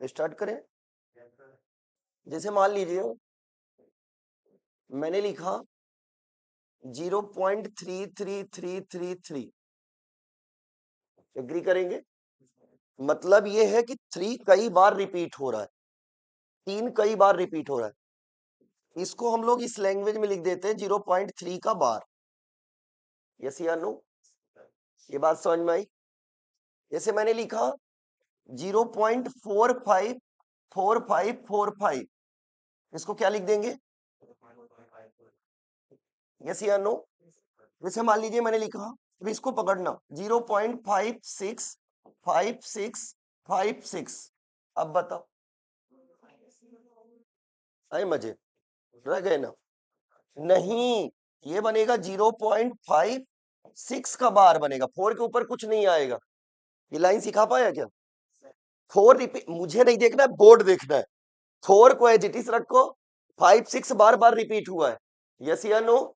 Start करें। जैसे मान लीजिए मैंने लिखा 0.33333। एग्री करेंगे? मतलब ये है कि 3 कई बार रिपीट हो रहा है, 3 कई बार रिपीट हो रहा है। इसको हम लोग इस लैंग्वेज में लिख देते हैं 0.3 का बार। यस या नो? ये बात समझ में आई? जैसे मैंने लिखा 0.454545, इसको क्या लिख देंगे? यस या नो? जैसे मान लीजिए मैंने लिखा, अब इसको पकड़ना 0.565656। अब बताओ, आए मजे? रह गए ना? नहीं, ये बनेगा 0.56 का बार बनेगा, 4 के ऊपर कुछ नहीं आएगा। ये लाइन सिखा पाया क्या? 4 रिपीट, मुझे नहीं देखना है, बोर्ड देखना है। 4 को एज इट इज रखो, 5 6 बार बार रिपीट हुआ है। यस या नो?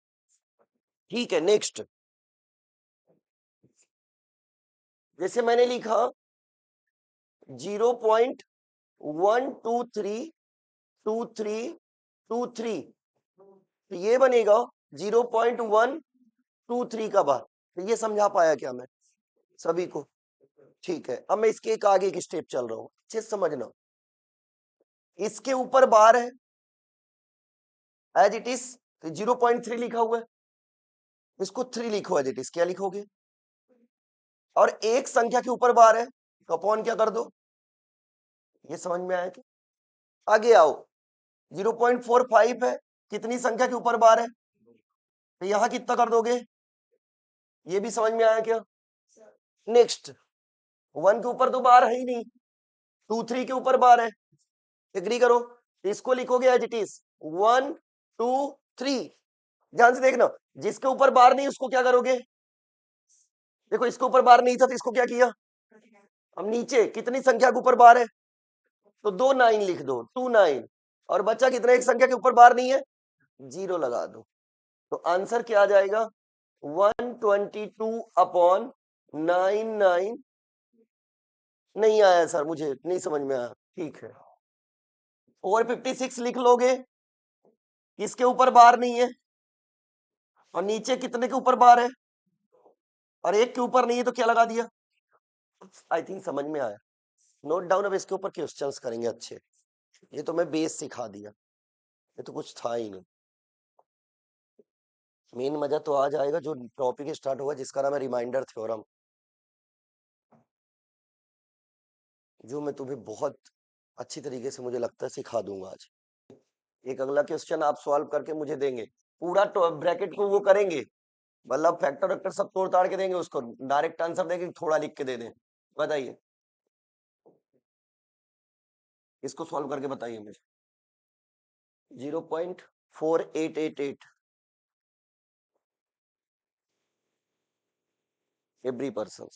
ठीक है, नेक्स्ट। जैसे मैंने लिखा 0.1232323, तो ये बनेगा 0.123 का बार। तो ये समझा पाया क्या मैं सभी को? ठीक है, अब मैं इसके एक आगे की स्टेप चल रहा हूं, अच्छे से समझना। इसके ऊपर बार है एज इट इज, 0.3 लिखा हुआ है, इसको 3 लिखो एज इट इज। क्या लिखोगे? और एक संख्या के ऊपर बार है, तो अपॉन क्या कर दो। ये समझ में आया क्या? आगे आओ, 0.45 है, कितनी संख्या के ऊपर बार है, तो यहां कितना कर दोगे? ये भी समझ में आया क्या? नेक्स्ट, 1 के ऊपर तो बार है ही नहीं, 2 3 के ऊपर बार है। एग्री करो? इसको लिखोगे एज इट इज 1 2 3। ध्यान से देखना, जिसके ऊपर बार नहीं उसको क्या करोगे? देखो, इसके ऊपर बार नहीं था तो इसको क्या किया? अब नीचे कितनी संख्या के ऊपर बार है, तो 2 9 लिख दो, 2 9। और बच्चा कितना, एक संख्या के ऊपर बार नहीं है, 0 लगा दो। तो आंसर क्या आ जाएगा? 122 अपॉन 99। नहीं आया सर, मुझे नहीं समझ में आया। ठीक है, 456 लिख लोगे, किसके ऊपर बार नहीं है, और नीचे कितने के ऊपर बार है, और एक के ऊपर नहीं है, तो क्या लगा दिया। आई थिंक समझ में आया। नोट डाउन, अब इसके ऊपर क्वेश्चंस करेंगे अच्छे। ये तो मैं बेस सिखा दिया, ये तो कुछ था ही नहीं। मेन मजा तो आ जाएगा जो टॉपिक स्टार्ट होगा, जिसका नाम है रिमाइंडर थ्योरम, जो मैं तुम्हें बहुत अच्छी तरीके से मुझे लगता है सिखा दूंगा आज। एक अगला क्वेश्चन आप सॉल्व करके मुझे देंगे, पूरा ब्रैकेट को वो करेंगे, मतलब फैक्टर वैक्टर सब तोड़ ताड़ के देंगे, उसको डायरेक्ट आंसर देंगे, थोड़ा लिख के दे दें। बताइए, इसको सॉल्व करके बताइए मुझे। 0.4888 एवरी पर्सन।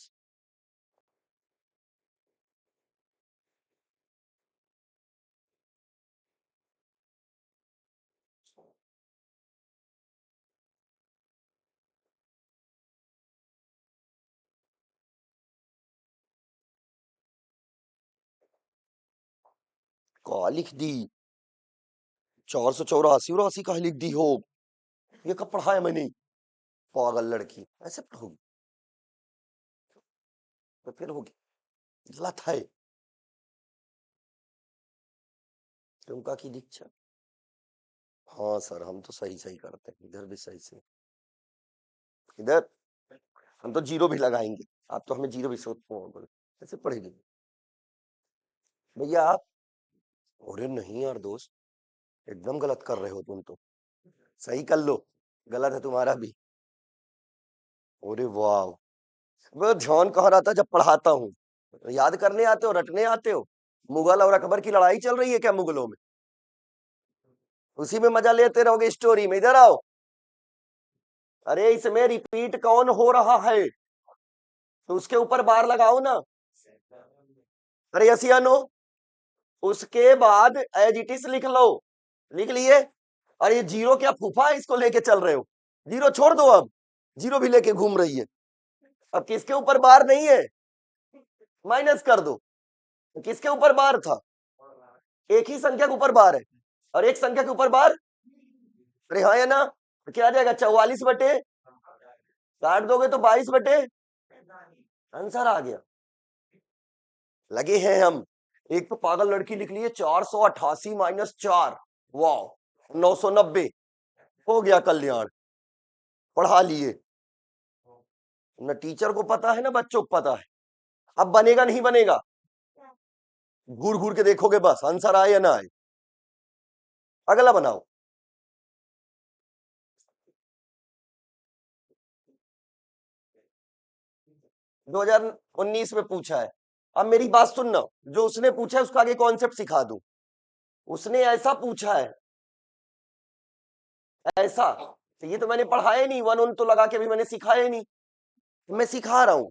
का लिख दी 484 का लिख दी हो, ये कब पढ़ा है मैंने? पागल लड़की, ऐसे पढ़ोगी तो फिर होगी, गलत है। तुमका की दीक्षा। हाँ सर, हम तो सही सही करते हैं, इधर भी सही से, इधर हम तो 0 भी लगाएंगे, आप तो हमें 0 भी सोच ऐसे पढ़ेगी भैया आप। अरे नहीं यार दोस्त, एकदम गलत कर रहे हो तुम तो, सही कर लो, गलत है तुम्हारा भी। अरे वाह, वो ध्यान कहाँ रहता जब पढ़ाता हूँ, याद करने आते हो, रटने आते हो। मुगल और अकबर की लड़ाई चल रही है क्या मुगलों में? उसी में मजा लेते रहोगे स्टोरी में, इधर आओ। अरे इसमें रिपीट कौन हो रहा है, तो उसके ऊपर बार लगाओ ना। अरे यस या नो? उसके बाद एज इट इज लिख लो, लिख लिए। अरे ये 0 क्या फूफा है, इसको लेके चल रहे हो? 0 छोड़ दो, अब 0 भी लेके घूम रही है। अब किसके ऊपर बार नहीं है, माइनस कर दो, किसके ऊपर बार था? एक ही संख्या के ऊपर बार है और एक संख्या के ऊपर बार, अरे हाँ या ना, तो क्या आ जाएगा 44 बटे, काट दोगे तो 22 बटे, आंसर आ गया। लगे हैं हम। एक तो पागल लड़की लिख ली है 488 - 4, वाह 990, हो गया कल्याण, पढ़ा लिए। न टीचर को पता है ना बच्चों को पता है। अब बनेगा नहीं बनेगा, घूर घूर के देखोगे बस आंसर आए या ना आए। अगला बनाओ। 2019 में पूछा है। अब मेरी बात सुनना, जो उसने पूछा है उसका आगे कॉन्सेप्ट सिखा दूं। उसने ऐसा पूछा है, ऐसा, तो ये तो मैंने पढ़ाया नहीं, वन तो लगा के भी मैंने सिखाया नहीं, मैं सिखा रहा हूं।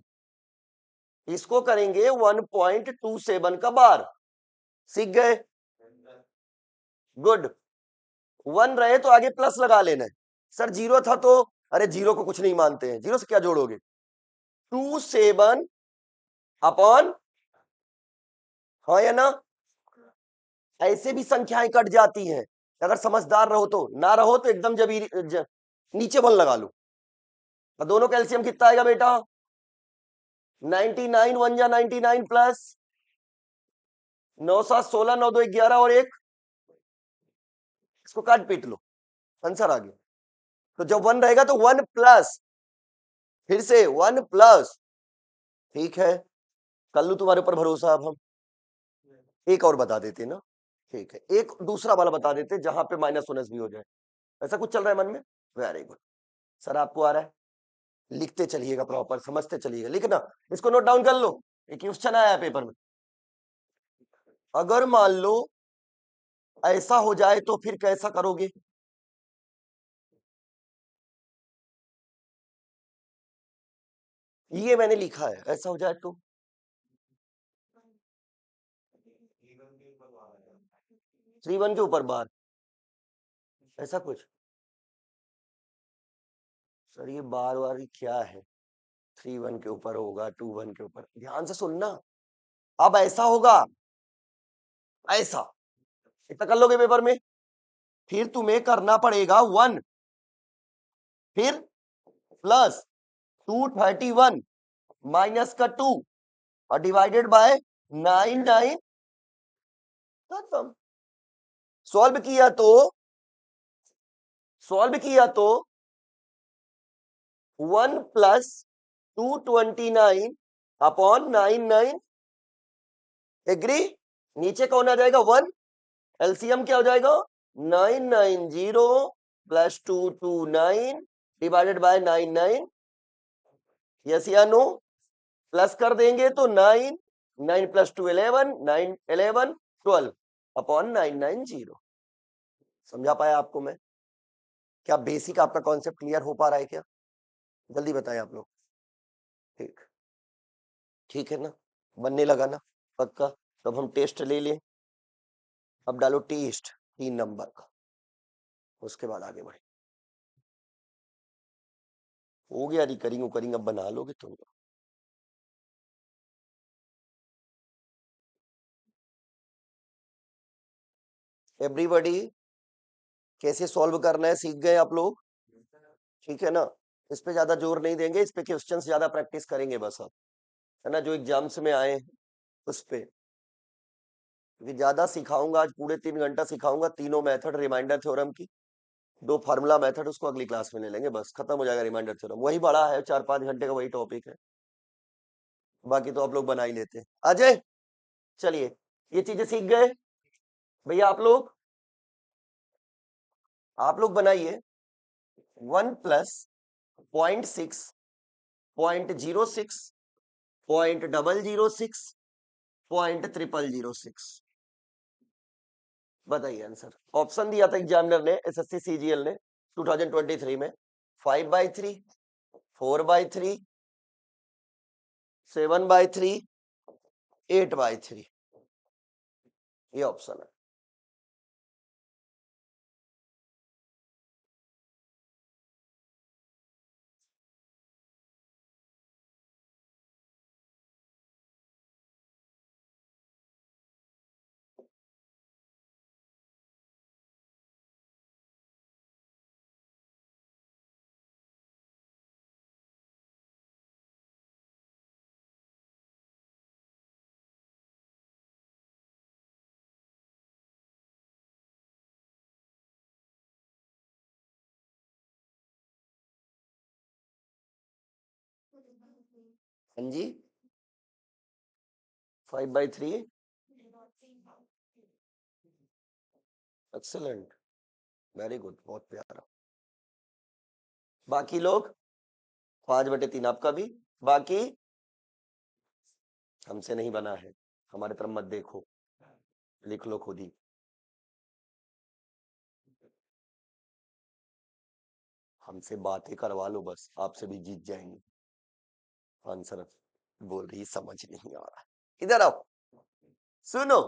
इसको करेंगे 1.27 का बार, सीख गए, गुड। वन रहे तो आगे प्लस लगा लेना है। सर जीरो था तो, अरे जीरो को कुछ नहीं मानते हैं, जीरो से क्या जोड़ोगे, 27 अपॉन, हाँ या ना, ऐसे भी संख्याएं कट जाती हैं अगर समझदार रहो तो, ना रहो तो एकदम नीचे वन लगा लो। और दोनों कैल्शियम कितना आएगा बेटा, 99, 1 जा 99 प्लस 9 7 16, 9 2 11 और एक, इसको काट पीट लो, आंसर आ गया। तो जब वन रहेगा तो वन प्लस, फिर से वन प्लस, ठीक है, कर लू तुम्हारे ऊपर भरोसा। अब हम एक और बता देते ना, ठीक है, एक दूसरा वाला बता देते जहां पे माइनस माइनस भी हो जाए। ऐसा कुछ चल रहा है मन में, वेरी गुड। सर आपको आ रहा है, लिखते चलिएगा, प्रॉपर समझते चलिएगा, लिखना, इसको नोट डाउन कर लो। एक क्वेश्चन आया है पेपर में, अगर मान लो ऐसा हो जाए तो फिर कैसा करोगे। ये मैंने लिखा है, ऐसा हो जाए तो 3 1 के ऊपर बार, ऐसा कुछ। सर ये बार बार क्या है, 3 1 के ऊपर होगा, 2 1 के ऊपर, ध्यान से सुनना। अब ऐसा होगा, ऐसा, इतना कर लोगे पेपर में, फिर तुम्हें करना पड़ेगा 1, फिर प्लस 231 माइनस का 2 और डिवाइडेड बाय 99, खत्म। सॉल्व किया तो, सॉल्व किया तो 1 प्लस 229 अपॉन 99, एग्री। नीचे कौन आ जाएगा 1, एलसीएम क्या हो जाएगा 990 प्लस 229 डिवाइडेड बाय 99, यस या नो। प्लस कर देंगे तो 9, 9 प्लस 2 11, 9 11 12 अपॉन 990। समझा पाया आपको मैं, क्या बेसिक आपका कॉन्सेप्ट क्लियर हो पा रहा है क्या, जल्दी बताएं आप लोग। ठीक, ठीक है ना, बनने लगा ना पक्का। तब हम टेस्ट ले लें, अब डालो टेस्ट 3 नंबर का, उसके बाद आगे बढ़े। हो गया रिकरिंग उकरिंग, अब बना लोगे तुम। एवरीबॉडी कैसे सॉल्व करना है सीख गए आप लोग, ठीक है ना। इस पे ज्यादा जोर नहीं देंगे, इस पे क्वेश्चंस ज्यादा प्रैक्टिस करेंगे बस अब, है ना, जो एग्जाम्स में आए उस पे, क्योंकि ज्यादा सिखाऊंगा आज, पूरे 3 घंटा सिखाऊंगा, तीनों मेथड रिमाइंडर थ्योरम की, 2 फार्मूला मेथड, उसको अगली क्लास में ले लेंगे, बस खत्म हो जाएगा रिमाइंडर थ्योरम, वही बड़ा है, 4 5 घंटे का वही टॉपिक है, बाकी तो आप लोग बना ही लेते हैं। अजय चलिए, ये चीजें सीख गए भैया आप लोग बनाइए 1 प्लस 0.6, 0.06, 0.006, 0.0006, बताइए आंसर। ऑप्शन दिया था एग्जामिनर ने, एसएससी सीजीएल ने 2023 में, 5/3, 4/3, 7/3, 8/3, ये ऑप्शन है। हाँ जी, 5/3। एक्सेलेंट, वेरी गुड, बहुत प्यारा। बाकी लोग 5/3 आपका भी। बाकी हमसे नहीं बना है, हमारे तरफ मत देखो, लिख लो खुद ही। हमसे बातें करवा लो बस, आपसे भी जीत जाएंगे। आंसर बोल रही समझ नहीं आ रहा। इधर आओ, सुनो,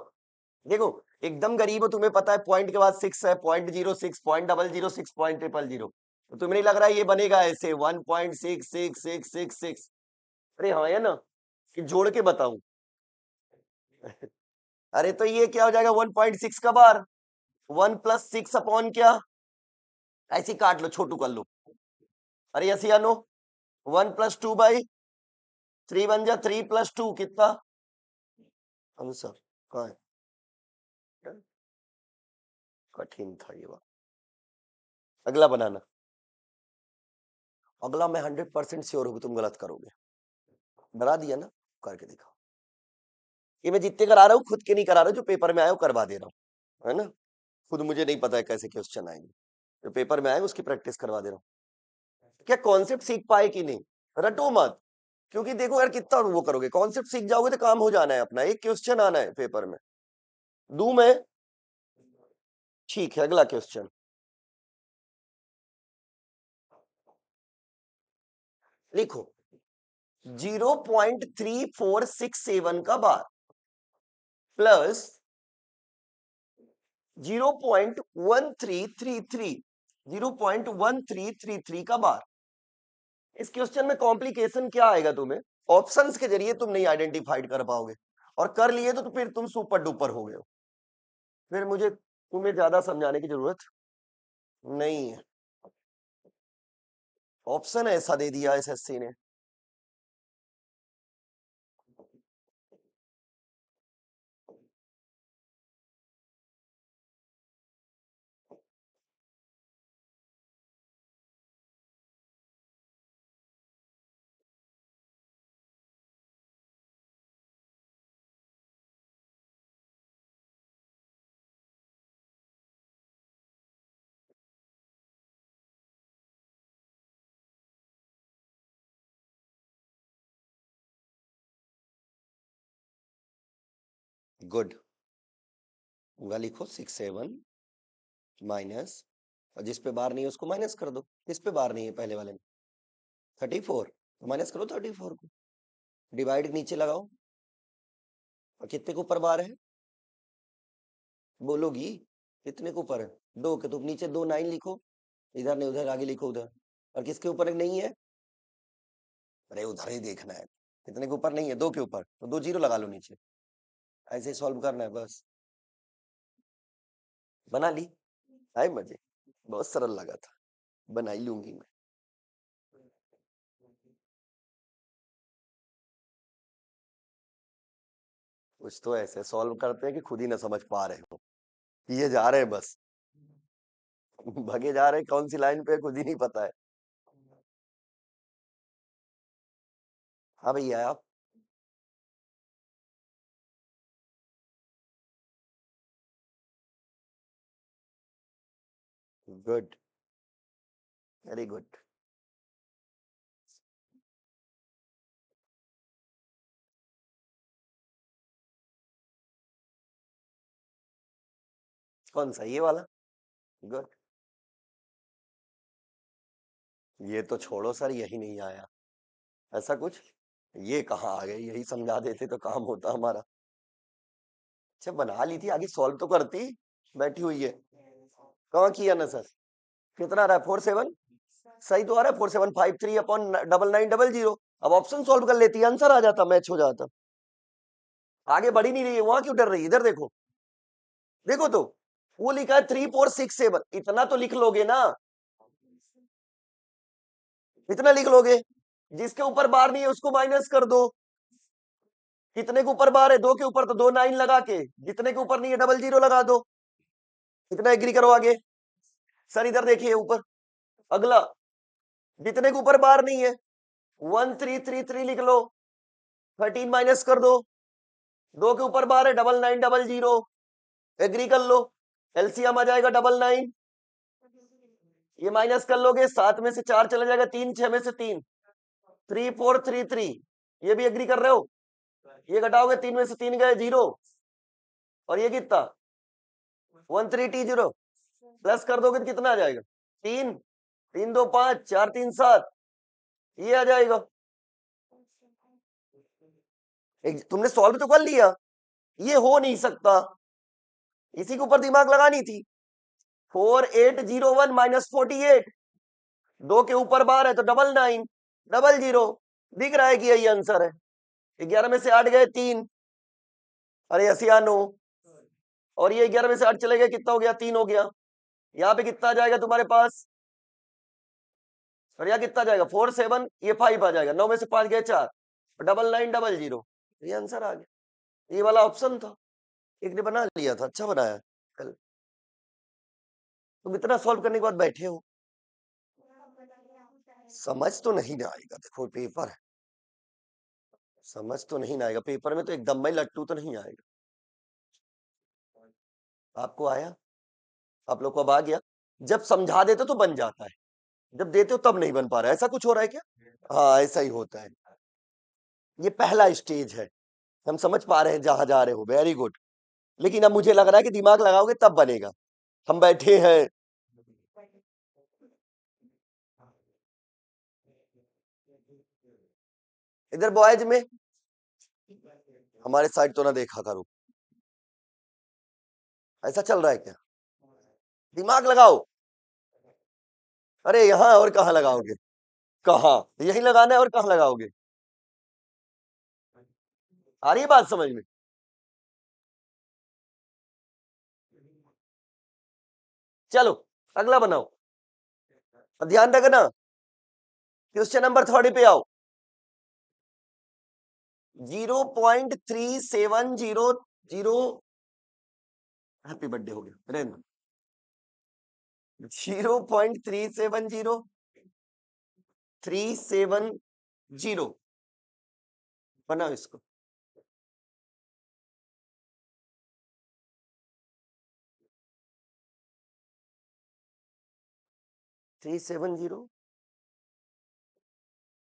देखो, एकदम गरीब हो, तुम्हें पता है पॉइंट के बाद 6 है, 0.06, 0.006, 0.000, तो तुम्हें नहीं लग रहा है ये बनेगा ऐसे 1.66666? अरे हाँ, है ना, कि जोड़ के बताऊं? अरे तो ये क्या हो जाएगा 1.6 का बार, 1+6 अपॉन क्या, ऐसे ही काट लो, छोटू कर लो। अरे यस या नो, 1+2/3 बन जा, 3+2 कितना आंसर? कहाँ है? कठिन था ये बात। अगला बनाना। अगला मैं 100% श्योर हूं कि तुम गलत करोगे। डरा दिया ना, करके दिखाओ। ये मैं जितने करा रहा हूँ खुद के नहीं करा रहा हूँ, जो पेपर में आया वो करवा दे रहा हूँ, है ना। खुद मुझे नहीं पता है कैसे क्वेश्चन आएंगे, जो पेपर में आए उसकी प्रैक्टिस करवा दे रहा हूँ। क्या कॉन्सेप्ट सीख पाए कि नहीं, रटो मत, क्योंकि देखो यार कितना वो करोगे, कॉन्सेप्ट सीख जाओगे तो काम हो जाना है अपना, एक क्वेश्चन आना है पेपर में। दू मैं, ठीक है, अगला क्वेश्चन लिखो। 0.3467 का बार प्लस 0.1333, 0.1333 का बार। इस क्वेश्चन में कॉम्प्लिकेशन क्या आएगा, तुम्हें ऑप्शंस के जरिए तुम नहीं आइडेंटिफाइड कर पाओगे, और कर लिए तो फिर तुम सुपर डुपर हो गए हो। फिर मुझे तुम्हें ज्यादा समझाने की जरूरत नहीं है, ऑप्शन ऐसा दे दिया एसएससी ने। गुड, होगा, लिखो 67 माइनस, और जिस पे बार नहीं है उसको माइनस कर दो, किस पे बार नहीं है पहले वाले में, 34, तो माइनस करो 34 को, डिवाइड नीचे लगाओ, और कितने के ऊपर बार है बोलोगी, कितने के ऊपर है, 2 के, तो नीचे 2 9 लिखो, इधर नहीं उधर, आगे लिखो उधर, और किसके ऊपर नहीं है, अरे उधर ही देखना है, कितने के ऊपर नहीं है, 2 के ऊपर, तो 2 जीरो लगा लो नीचे, ऐसे सॉल्व करना है बस। बना ली, आए मजे, बहुत सरल लगा था, बना ही लूंगी मैं। कुछ तो ऐसे सॉल्व करते हैं कि खुद ही ना समझ पा रहे हो, ये जा रहे हैं बस, भगे जा रहे हैं, कौन सी लाइन पे खुद ही नहीं पता है। हाँ भैया आप, गुड, वेरी गुड। कौन सा, ये वाला? गुड, ये तो छोड़ो सर, यही नहीं आया, ऐसा कुछ, ये कहाँ आ गए, यही समझा देते तो काम होता हमारा। अच्छा बना ली थी, आगे सॉल्व तो करती, बैठी हुई है, कहाँ किया ना सर, कितना आ रहा है 47, सही तो आ रहा है, 4753/9900, अब ऑप्शन सॉल्व कर लेती, आंसर आ जाता, मैच हो जाता। आगे बढ़ी नहीं रही है, वहां क्यों डर रही है, इधर देखो, देखो तो, वो लिखा है 3467, इतना तो लिख लोगे ना, इतना लिख लोगे, जिसके ऊपर बार नहीं है उसको माइनस कर दो, कितने के ऊपर बार है, 2 के ऊपर, तो 2 9 लगा के, जितने के ऊपर नहीं है डबल जीरो लगा दो, इतना एग्री करो आगे। सर इधर देखिए ऊपर, अगला, जितने के ऊपर बार नहीं है 1333 लिख लो, 13 माइनस कर दो, 2 के ऊपर 12, 9900, एग्री कर लो, एलसीएम आ जाएगा 99, ये माइनस कर लोगे, 7 में से 4 चला जाएगा, 3, 6 में से 3, 3433, ये भी एग्री कर रहे हो, ये घटाओगे 3 में से 3 गए 0, और ये कितना 13T0, प्लस कर दोगे तो कितना आ जाएगा 3, 3 2 5, 4 3 7, ये आ जाएगा। तुमने सॉल्व तो कर लिया, ये हो नहीं सकता, इसी के ऊपर दिमाग लगानी थी। 4801 माइनस 48, 2 के ऊपर 12 है तो 9900, दिख रहा है कि यही आंसर है। 11 में से 8 गए 3, अरे 89, और ये 11 में से 8 चले गए, कितना हो गया 3 हो गया, यहाँ पे कितना आ जाएगा तुम्हारे पास, और यहाँ कितना आ जाएगा 4 7, ये 5 आ जाएगा, 9 में से 5 गए 4, 9900, ये आंसर आ गया। ये वाला ऑप्शन था, एक ने बना लिया था, अच्छा बनाया। कल तुम इतना सॉल्व करने के बाद बैठे हो, समझ तो नहीं ना आएगा, देखो पेपर है, समझ तो नहीं ना आएगा पेपर में, तो एकदम में लट्टू तो नहीं आएगा। आपको आया, आप लोग को अब आ गया, जब समझा देते तो बन जाता है, जब देते हो तब नहीं बन पा रहा है, ऐसा कुछ हो रहा है क्या? हाँ ऐसा ही होता है, ये पहला स्टेज है, हम समझ पा रहे हैं जहां जा रहे हो, वेरी गुड। लेकिन अब मुझे लग रहा है कि दिमाग लगाओगे तब बनेगा, हम बैठे हैं। इधर बॉयज में हमारे साइड तो ना देखा करो, ऐसा चल रहा है क्या? दिमाग लगाओ, अरे यहाँ और कहाँ लगाओगे, कहाँ यही लगाना है और कहाँ लगाओगे, आ रही है बात समझ में? चलो अगला बनाओ, और ध्यान रखना, क्वेश्चन नंबर 30 पे आओ। 0.3700, हैप्पी बर्थडे हो गया, रहने 0.370370, बनाओ इसको। थ्री सेवन जीरो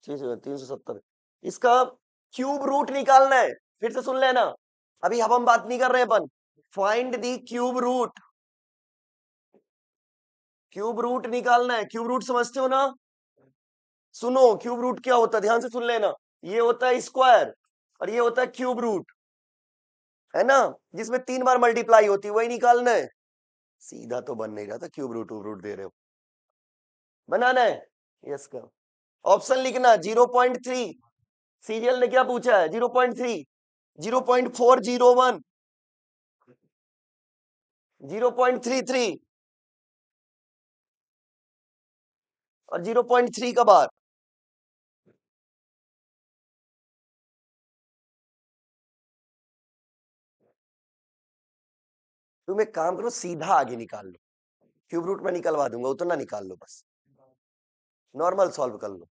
370, इसका क्यूब रूट निकालना है, फिर से सुन लेना, अभी हम बात नहीं कर रहे हैं अपन, find the cube root, cube root निकालना है, क्यूब रूट समझते हो ना? सुनो क्यूब रूट क्या होता है, ध्यान से सुन लेना, ये होता है स्क्वायर, और ये होता है क्यूब रूट, है ना, जिसमें 3 बार मल्टीप्लाई होती है, वही निकालना है। सीधा तो बन नहीं रहा था, क्यूब रूट रूट दे रहे हो, बनाना है, यस का ऑप्शन लिखना 0.3, सीरियल ने क्या पूछा है 0.3, 0.401, 0.33, और 0.3 का बार। तुम एक काम करो, सीधा आगे निकाल लो, क्यूब रूट में निकलवा दूंगा, उतना निकाल लो बस, नॉर्मल सॉल्व कर लो।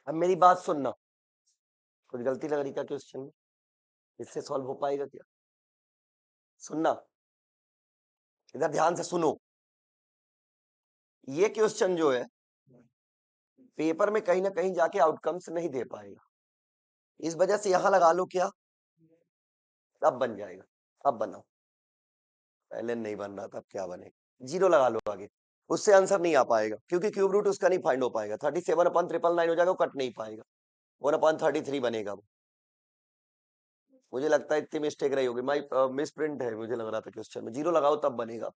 अब मेरी बात सुनना, कुछ गलती लग रही क्या क्वेश्चन में, इससे सॉल्व हो पाएगा क्या? सुनना, इधर ध्यान से सुनो, ये क्वेश्चन जो है पेपर में कहीं ना कहीं जाके आउटकम्स नहीं दे पाएगा, इस वजह से यहां लगा लो क्या, अब बन जाएगा, अब बनाओ, पहले नहीं बन रहा था, अब क्या बनेगा, 0 लगा लो आगे, उससे आंसर नहीं आ पाएगा, क्योंकि क्यूब रूट उसका नहीं फाइंड हो पाएगा, 37/999 हो जाएगा, वो कट नहीं पाएगा, 1/33 बनेगा वो। मुझे लगता है इतनी मिस्टेक रही होगी, माई मिस प्रिंट है, मुझे लग रहा था क्वेश्चन में 0 लगाओ तब बनेगा,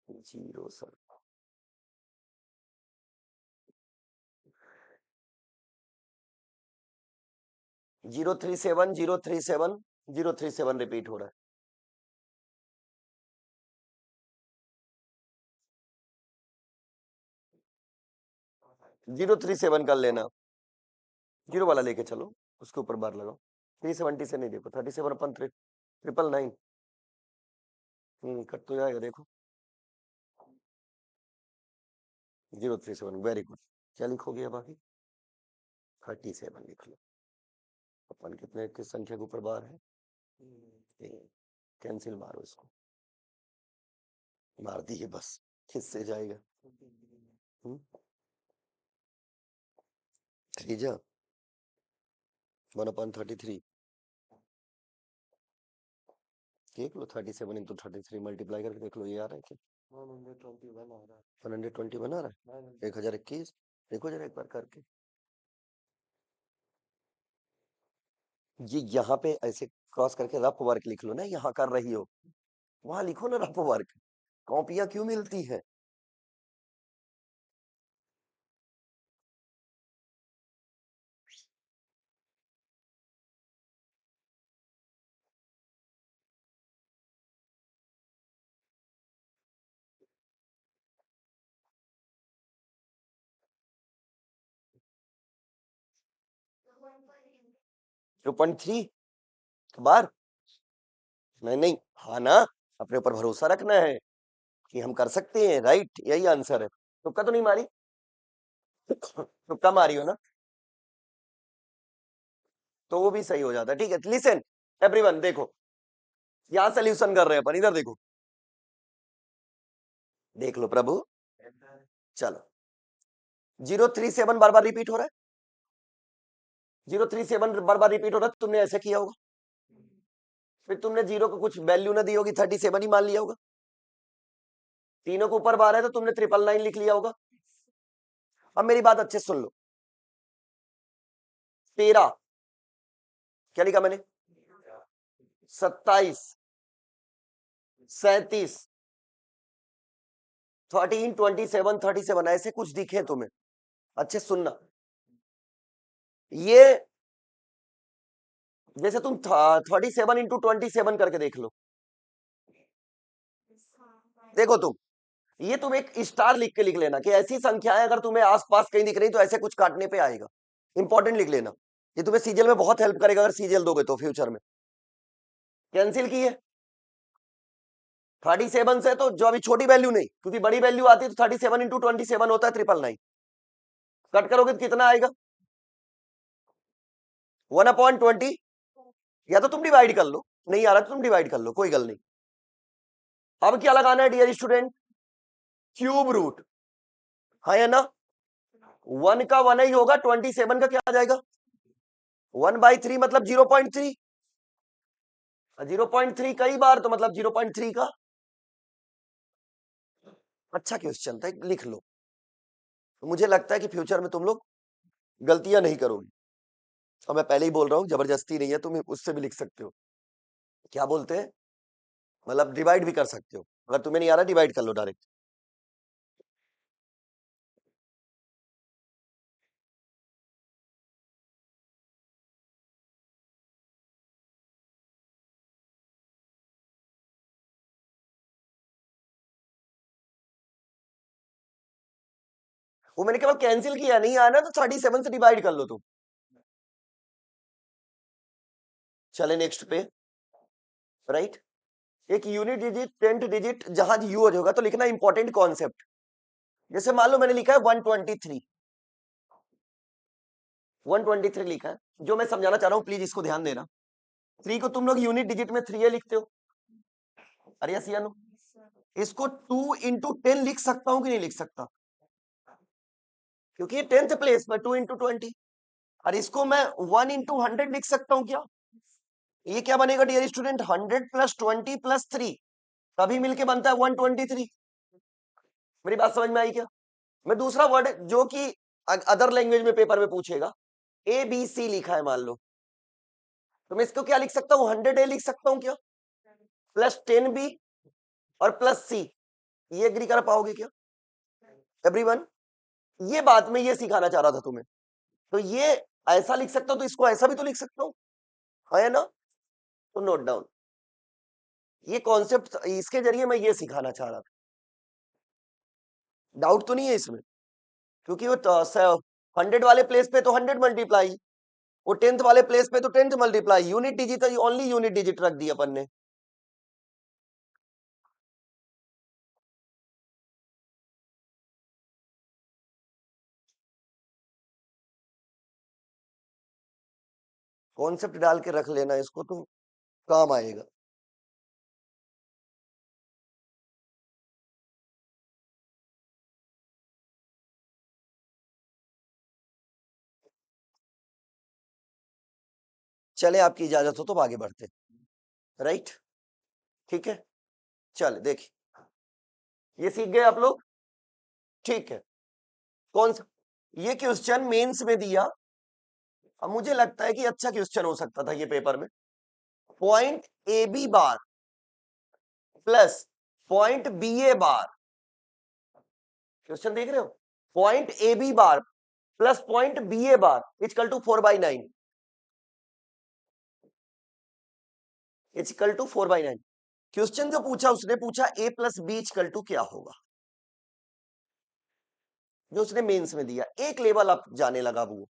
0 सर, 037 037 037 रिपीट हो रहा है। 037 कर लेना, जीरो वाला लेके चलो, उसके ऊपर बार लगाओ। 370 से नहीं, देखो 37 अपन 999 कट तो जाएगा, देखो 037, वेरी गुड। क्या लिखोगे अब आगे? 37 लिख लो। अपन कितने किस संख्या के ऊपर बार है? कैंसिल मारो इसको, मार दी है बस, किससे जाएगा? 3 जा 1/33 देख लो, 37 इंटू 33 मल्टीप्लाई करके देख लो, ये आ रहा है क्या? 121 आ रहा है। 121 आ रहा है, 1021 देखो जरा एक बार करके। ये यहाँ पे ऐसे क्रॉस करके रफ वर्क लिख लो ना, यहाँ कर रही हो वहां लिखो ना रफ वर्क। कॉपियां क्यों मिलती है? टू पॉइंट थ्री बार? नहीं नहीं, हाँ ना, अपने ऊपर भरोसा रखना है कि हम कर सकते हैं, राइट, यही आंसर है। तुक्का तो नहीं मारी? तुक्का मारी हो ना, तो वो भी सही हो जाता है। ठीक है, लिसन एवरीवन, देखो यहां सोल्यूशन कर रहे हैं अपन, इधर देखो, देख लो प्रभु, चलो 037 बार बार रिपीट हो रहा है, 037 बार बार रिपीट हो रहा है, तुमने ऐसे किया होगा, फिर तुमने जीरो को कुछ वैल्यू ना दी होगी, 37 ही मान लिया होगा। तीनों के ऊपर बार है तो तुमने 999 लिख लिया होगा। अब मेरी बात अच्छे सुन लो, 13 क्या लिखा मैंने? 27 37 13 27 37 ऐसे कुछ दिखे तुम्हें? अच्छे सुनना, ये जैसे तुम 37 इंटू 27 करके देख लो, देखो ये तुम एक स्टार लिख के लिख लेना कि ऐसी संख्याएं अगर तुम्हें आसपास कहीं दिख रही तो ऐसे कुछ काटने पे आएगा, इंपॉर्टेंट लिख लेना, ये तुम्हें सीजीएल में बहुत हेल्प करेगा अगर सीजीएल दोगे तो फ्यूचर में। कैंसिल की है 37 से, तो जो अभी छोटी वैल्यू नहीं, क्योंकि बड़ी वैल्यू आती है तो 37 इंटू 27 होता है 999, कट करोगे तो कितना आएगा? 1/20, या तो तुम डिवाइड कर लो, नहीं आ रहा तो तुम डिवाइड कर लो, कोई गल नहीं। अब क्या लगाना है डियर स्टूडेंट? क्यूब रूट, हाँ या ना? 1 का 1 ही होगा, 27 का क्या आ जाएगा? 1/3 मतलब 0.3, 0.3 कई बार तो मतलब 0.3 का। अच्छा क्वेश्चन था, लिख लो, मुझे लगता है कि फ्यूचर में तुम लोग गलतियां नहीं करोगे, और मैं पहले ही बोल रहा हूं, जबरदस्ती नहीं है, तुम उससे भी लिख सकते हो, क्या बोलते हैं, मतलब डिवाइड भी कर सकते हो, अगर तुम्हें नहीं आ रहा डिवाइड कर लो डायरेक्ट। वो मैंने केवल कैंसिल किया, नहीं आया ना तो 37 से डिवाइड कर लो तुम। चले नेक्स्ट पे, राइट, एक यूनिट डिजिट 10th डिजिट जहां यूज होगा तो लिखना इंपॉर्टेंट कॉन्सेप्ट, जैसे मान लो मैंने लिखा है 123, 123 लिखा है, जो मैं समझाना चाह रहा हूं प्लीज इसको ध्यान देना। 3 को तुम लोग यूनिट डिजिट में 3 लिखते हो, अरे यस या नो? इसको 2 इंटू 10 लिख सकता हूं कि नहीं लिख सकता? क्योंकि ये 10th प्लेस में 2 इंटू 20, और इसको मैं 1 इंटू 100 लिख सकता हूं क्या? ये क्या बनेगा डियर स्टूडेंट? 100 प्लस 20 प्लस 3, तभी मिलके बनता है 123। मेरी बात समझ में आई क्या? मैं दूसरा वर्ड जो कि अदर लैंग्वेज में पेपर में पूछेगा, ए बी सी लिखा है मान लो, तो मैं इसको क्या लिख सकता हूँ? 100A लिख सकता हूँ क्या? प्लस 10B और प्लस C, ये एग्री कर पाओगे क्या एवरीवन? ये बात मैं ये सिखाना चाह रहा था तुम्हें, तो ये ऐसा लिख सकता हूं तो इसको ऐसा भी तो लिख सकता हूं। है ना? तो नोट डाउन, ये कॉन्सेप्ट इसके जरिए मैं ये सिखाना चाह रहा था। डाउट तो नहीं है इसमें? क्योंकि वो 100 वाले प्लेस पे तो 100 मल्टीप्लाई, वो 10th वाले प्लेस पे तो 10th multiply, unit digit only unit digit रख दिया अपन ने। कॉन्सेप्ट डाल के रख लेना इसको तो काम आएगा। चले आपकी इजाजत हो तो आगे बढ़ते, राइट? ठीक है, चले देखिए, ये सीख गए आप लोग? ठीक है, कौन सा ये क्वेश्चन मेंस में दिया। अब मुझे लगता है कि अच्छा क्वेश्चन हो सकता था ये पेपर में। Point A B bar plus point B A bar, question देख रहे हो? Point A B bar plus point B A bar equal to 4/9, equal to 4/9। Question जो पूछा उसने पूछा A plus B equal to क्या होगा, जो उसने मेंस में दिया। एक लेवल आप जाने लगा वो।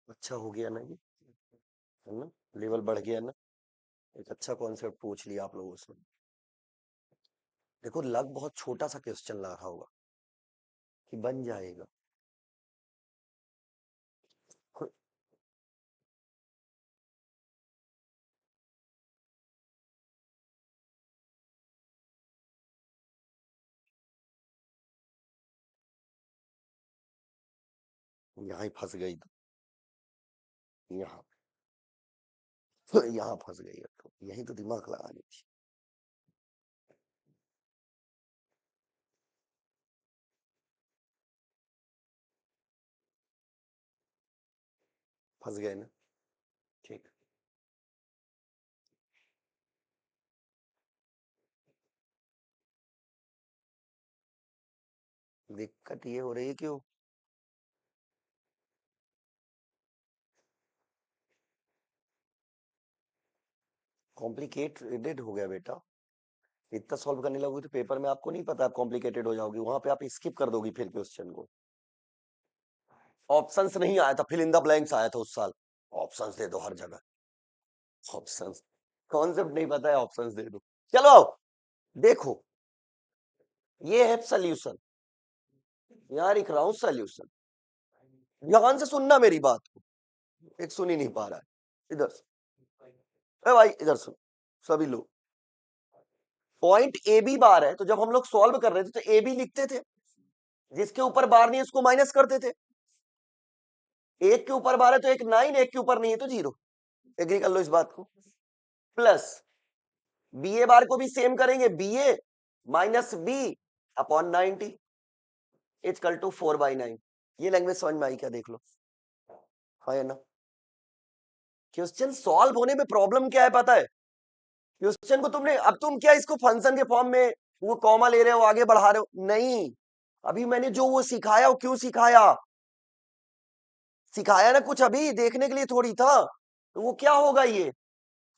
अच्छा हो गया ना ये, है ना? लेवल बढ़ गया ना? एक अच्छा कॉन्सेप्ट पूछ लिया आप लोगों से। देखो लग बहुत छोटा सा क्वेश्चन लग रहा होगा कि बन जाएगा। यहाँ ही फंस गई तो, यहाँ यहाँ फंस गई, अब तो यही तो दिमाग लगानी थी। फंस गए ना? ठीक, दिक्कत ये हो रही है क्यों? कॉम्प्लिकेटेड हो गया बेटा, इतना सॉल्व करने लगोगे तो पेपर में आपको नहीं पता आप कॉम्प्लिकेटेड हो जाओगी, वहां पे आप स्किप कर दोगी फिर क्वेश्चन को। ऑप्शंस नहीं आया था, फिल इन द ब्लैंक्स आया था उस साल। ऑप्शंस दे दो हर जगह, ऑप्शंस। कॉन्सेप्ट नहीं पता है, ऑप्शंस दे दो। चलो आओ, देखो ये है सोल्यूशन, यार लिख रहा हूं सोल्यूशन, ध्यान से सुनना मेरी बात को, एक सुन ही नहीं पा रहा है। इधर से, ए भाई इधर सुन, सभी लोग। पॉइंट ए बी बार है, तो जब हम लोग सॉल्व कर रहे थे तो ए बी लिखते थे, जिसके ऊपर बार नहीं है उसको माइनस करते थे। एक के ऊपर बार है तो एक 9, एक के ऊपर नहीं है तो 0। एग्री कर लो इस बात को। प्लस बी ए बार को भी सेम करेंगे, B A minus B upon 90 equal to 4/9। ये लैंग्वेज समझ में आई क्या? देख लो, है ना? क्वेश्चन सॉल्व होने में प्रॉब्लम क्या है पता है? क्वेश्चन को तुमने, अब तुम क्या इसको फंक्शन के फॉर्म में वो कॉमा ले रहे हो, आगे बढ़ा रहे हो? नहीं, अभी मैंने जो वो सिखाया वो क्यों सिखाया? सिखाया ना कुछ अभी देखने के लिए थोड़ी था। तो वो क्या होगा ये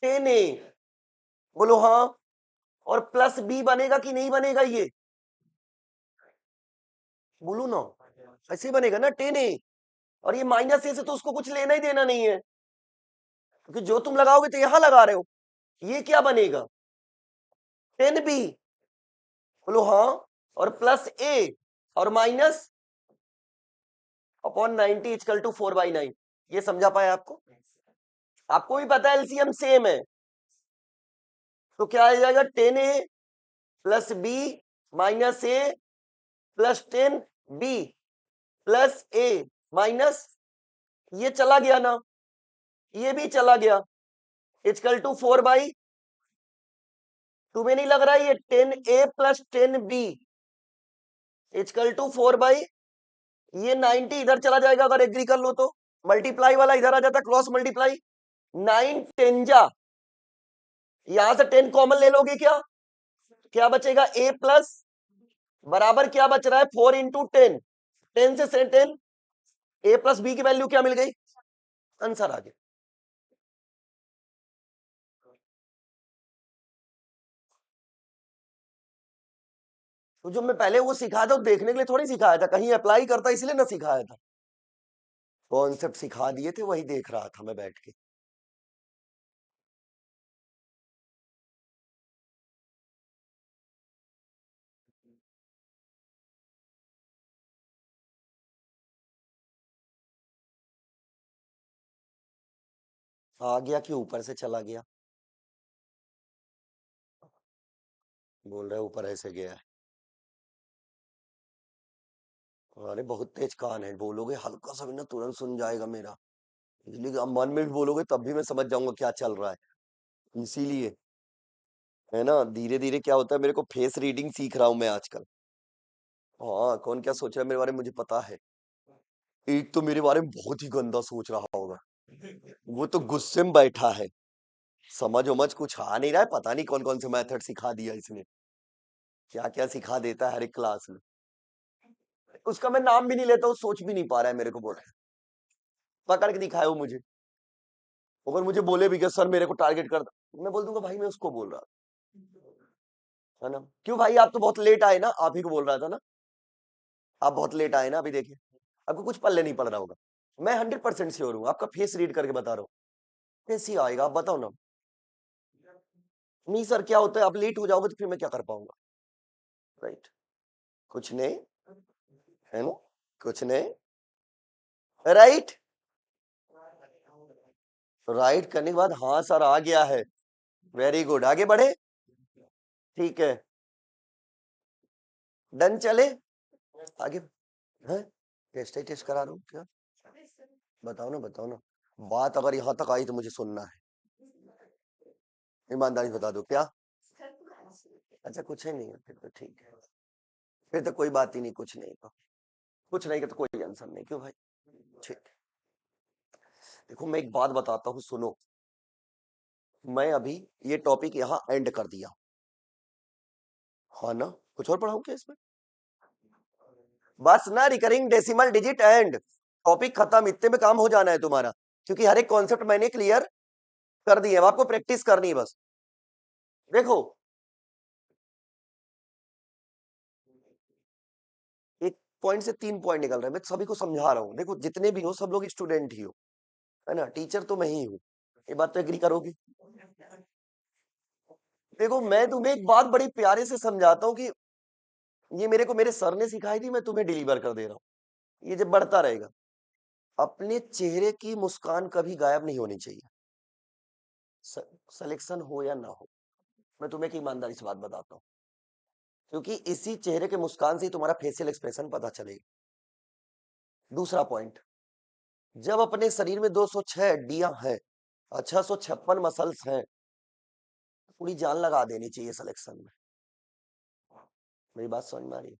10a, बोलो हाँ। और प्लस बी बनेगा कि नहीं बनेगा ये? बोलो ना, ऐसे बनेगा ना 10a। और ये माइनस ए से तो उसको कुछ लेना ही देना नहीं है, क्योंकि जो तुम लगाओगे तो यहां लगा रहे हो। ये क्या बनेगा 10b, बोलो हाँ। और प्लस ए और माइनस अपॉन 90 इजकल टू 4/9। ये समझा पाए आपको? आपको भी पता है एलसीएम सेम है, तो क्या आ जाएगा 10a plus B minus A plus 10b plus a minus ये चला गया ना, ये भी चला गया, इक्वल टू 4/, तुम्हें नहीं लग रहा ये 10a plus 10b equal to 4/, ये 90 इधर चला जाएगा अगर एग्री कर लो तो, मल्टीप्लाई वाला इधर आ जाता, क्रॉस मल्टीप्लाई, 9 10 जा, यहां से 10 कॉमन ले लोगे क्या, क्या बचेगा a प्लस बराबर क्या बच रहा है 4 इंटू 10, 10 से 10, a प्लस b की वैल्यू क्या मिल गई, आंसर आ गया। तो जो मैं पहले वो सिखाया था देखने के लिए थोड़ी सिखाया था, कहीं अप्लाई करता इसलिए ना सिखाया था, कॉन्सेप्ट सिखा दिए थे वही देख रहा था मैं बैठ के। आ गया कि ऊपर से चला गया, बोल रहे ऊपर ऐसे गया है। अरे बहुत तेज कान है, बोलोगे हल्का सा भी ना तुरंत सुन जाएगा मेरा, इसलिए अब मन में भी बोलोगे तब भी मैं समझ जाऊंगा क्या चल रहा है, इसीलिए है ना। धीरे धीरे क्या होता है, मेरे को फेस रीडिंग सीख रहा हूं मैं आजकल। हाँ, कौन क्या सोच रहा है मेरे बारे में मुझे पता है। एक तो मेरे बारे में बहुत ही गंदा सोच रहा होगा, वो तो गुस्से में बैठा है, समझ उमझ कुछ आ नहीं रहा है, पता नहीं कौन कौन से मेथड सिखा दिया इसने, क्या क्या सिखा देता है हर एक क्लास में। उसका मैं नाम भी नहीं लेता हूँ, सोच भी नहीं पा रहा है मेरे को बोल, पकड़ के दिखाया वो मुझे, अगर मुझे बोले भी कि सर मेरे को टारगेट कर, मैं बोल दूंगा भाई मैं उसको बोल रहा है ना। क्यों भाई आप तो बहुत लेट आए ना, आप ही को बोल रहा था ना, आप बहुत लेट आए ना, अभी देखिए आपको कुछ पल्ले नहीं पड़ रहा होगा, मैं 100% श्योर हूँ, आपका फेस रीड करके बता रहा हूँ, फेस ही आएगा, आप बताओ ना। नहीं सर क्या होता है, आप लेट हो जाओगे तो फिर मैं क्या कर पाऊंगा, राइट, कुछ नहीं, है ना, कुछ नहीं, राइट, राइट करने के बाद हाँ सर आ गया है, वेरी गुड, आगे बढ़े, ठीक है, डन चले आगे, है टेस्ट ही टेस्ट करा रहा हूँ क्या, बताओ ना बताओ ना, बात अगर यहाँ तक आई तो मुझे सुनना है, ईमानदारी से बता दो क्या, अच्छा कुछ है नहीं है फिर तो ठीक है, फिर तो कोई बात ही नहीं, कुछ नहीं तो कुछ नहीं का तो कोई आंसर नहीं, क्यों भाई, ठीक। देखो मैं एक बात बताता हूँ सुनो, मैं अभी ये टॉपिक यहाँ एंड कर दिया, हाँ ना, कुछ और पढ़ाऊं क्या इसमें, बस ना, recurring decimal digit and topic खत्म, इतने में काम हो जाना है तुम्हारा, क्योंकि हर एक कॉन्सेप्ट मैंने क्लियर कर दिया, अब आपको प्रैक्टिस करनी है बस। देखो एक पॉइंट से 3 पॉइंट निकल रहे हैं, मैं सभी को समझा रहा हूँ, देखो जितने भी हो सब लोग स्टूडेंट ही हो, है ना, टीचर तो मैं ही हूँ, ये बात तो एग्री करोगे। देखो मैं तुम्हें एक बात बड़ी प्यारे से समझाता हूँ कि ये मेरे को मेरे सर ने सिखाई थी, मैं तुम्हें डिलीवर कर दे रहा हूँ, ये जब बढ़ता रहेगा, अपने चेहरे की मुस्कान कभी गायब नहीं होनी चाहिए, सिलेक्शन हो या ना हो, मैं तुम्हें एक ईमानदारी से बात बताता हूँ, क्योंकि इसी चेहरे के मुस्कान से ही तुम्हारा फेशियल एक्सप्रेशन पता चलेगा। दूसरा पॉइंट, जब अपने शरीर में 206 हड्डियां हैं और 656 मसल्स हैं, पूरी जान लगा देनी चाहिए सिलेक्शन में, मेरी बात समझ में आ रही है।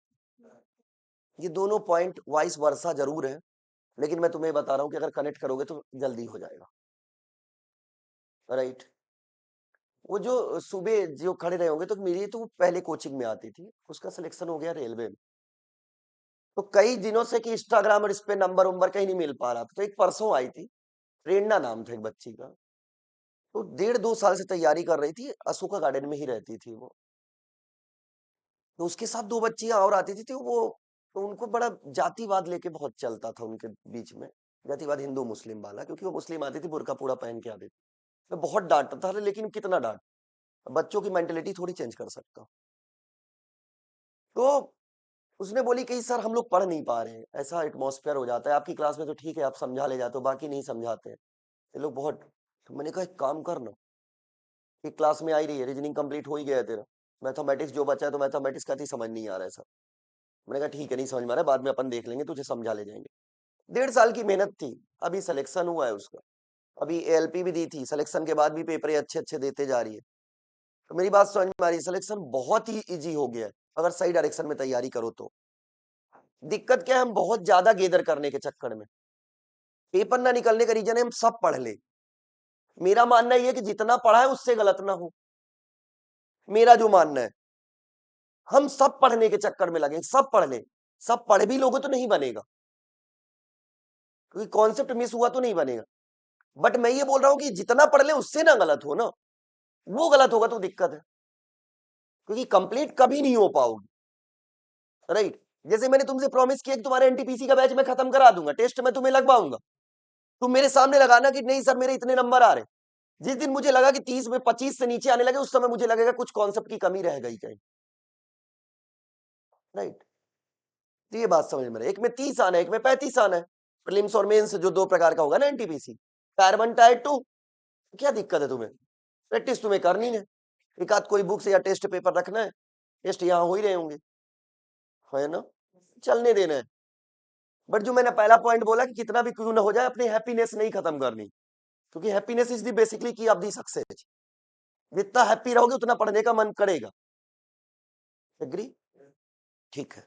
ये दोनों पॉइंट वाइस वर्सा जरूर है, लेकिन मैं तुम्हें बता रहा हूं कि अगर कनेक्ट करोगे तो जल्दी हो जाएगा, राइट। वो जो सुबह जो खड़े रहे होंगे, तो मेरी तो पहले कोचिंग में आती थी, उसका सिलेक्शन हो गया रेलवे में, तो कई दिनों से कि इंस्टाग्राम और इस पे नंबर उम्बर कहीं नहीं मिल पा रहा था, तो एक परसों आई थी, प्रेरणा नाम था एक बच्ची का, तो 1.5 2 साल से तैयारी कर रही थी, अशोका गार्डन में ही रहती थी वो, तो उसके साथ 2 बच्चियां और आती थी, तो वो, तो उनको बड़ा जातिवाद लेके बहुत चलता था उनके बीच में, जातिवाद हिंदू मुस्लिम वाला, क्योंकि वो मुस्लिम आती थी बुर्का पूरा पहन के आती थी, मैं बहुत डांटता था, लेकिन कितना डांट, बच्चों की मेंटेलिटी थोड़ी चेंज कर सकता हूं। तो उसने बोली कि सर हम लोग पढ़ नहीं पा रहे हैं, ऐसा एटमॉस्फेयर हो जाता है, आपकी क्लास में तो ठीक है आप समझा ले जाते हो, बाकी नहीं समझाते हैं ये लोग बहुत, तो मैंने कहा एक काम करना, एक क्लास में आई रही है, रीजनिंग कंप्लीट हो ही गया है तेरा, मैथमेटिक्स जो बचा है तो मैथमेटिक्स का थी, समझ नहीं आ रहा है सर, मैंने कहा ठीक है, नहीं समझ में आ रहा है, बाद में अपन देख लेंगे, तुझे समझा ले जाएंगे। 1.5 साल की मेहनत थी, अभी सिलेक्शन हुआ है उसका, अभी एएलपी भी दी थी, सिलेक्शन के बाद भी पेपर अच्छे अच्छे देते जा रही है। तो मेरी बात समझ में आ रही है, सिलेक्शन बहुत ही इजी हो गया है अगर सही डायरेक्शन में तैयारी करो तो। दिक्कत क्या है, हम बहुत ज्यादा गेदर करने के चक्कर में पेपर ना निकलने का रीजन है हम सब पढ़ ले। मेरा मानना यह है कि जितना पढ़ा है उससे गलत ना हो, मेरा जो मानना है। हम सब पढ़ने के चक्कर में लगे, सब पढ़ ले, सब पढ़ भी लोगे तो नहीं बनेगा, क्योंकि कॉन्सेप्ट मिस हुआ तो नहीं बनेगा। बट मैं ये बोल रहा हूं कि जितना पढ़ ले उससे ना गलत हो ना, वो गलत होगा तो दिक्कत है, क्योंकि कंप्लीट कभी नहीं हो पाओगे। राइट, जैसे मैंने तुमसे प्रॉमिस किया कि तुम्हारे एनटीपीसी का बैच मैं खत्म करा दूंगा, टेस्ट में तुम्हें लगवाऊंगा, तुम मेरे सामने लगाना कि नहीं सर मेरे इतने नंबर आ रहे। जिस दिन मुझे लगा कि 30 में 25 से नीचे आने लगे, उस समय मुझे लगेगा कुछ कॉन्सेप्ट की कमी रह गई कहीं। राइट, तो ये बात समझ में रहे, एक में 30 आना है, एक में 35 आना है, प्रीलिम्स और मेंस जो 2 प्रकार का होगा ना एनटीपीसी, टायर 1 टायर 2। क्या दिक्कत है तुम्हें, प्रैक्टिस तुम्हें करनी है, एक आध कोई बुक से या टेस्ट पेपर रखना है, टेस्ट यहाँ हो ही रहे होंगे, है ना, चलने देना है। बट जो मैंने पहला पॉइंट बोला कि कितना भी क्यों ना हो जाए, अपनी हैप्पीनेस नहीं खत्म करनी, क्योंकि हैप्पीनेस इज दी बेसिकली की ऑफ दी सक्सेस। जितना हैप्पी रहोगे उतना पढ़ने का मन करेगा। एग्री, ठीक है।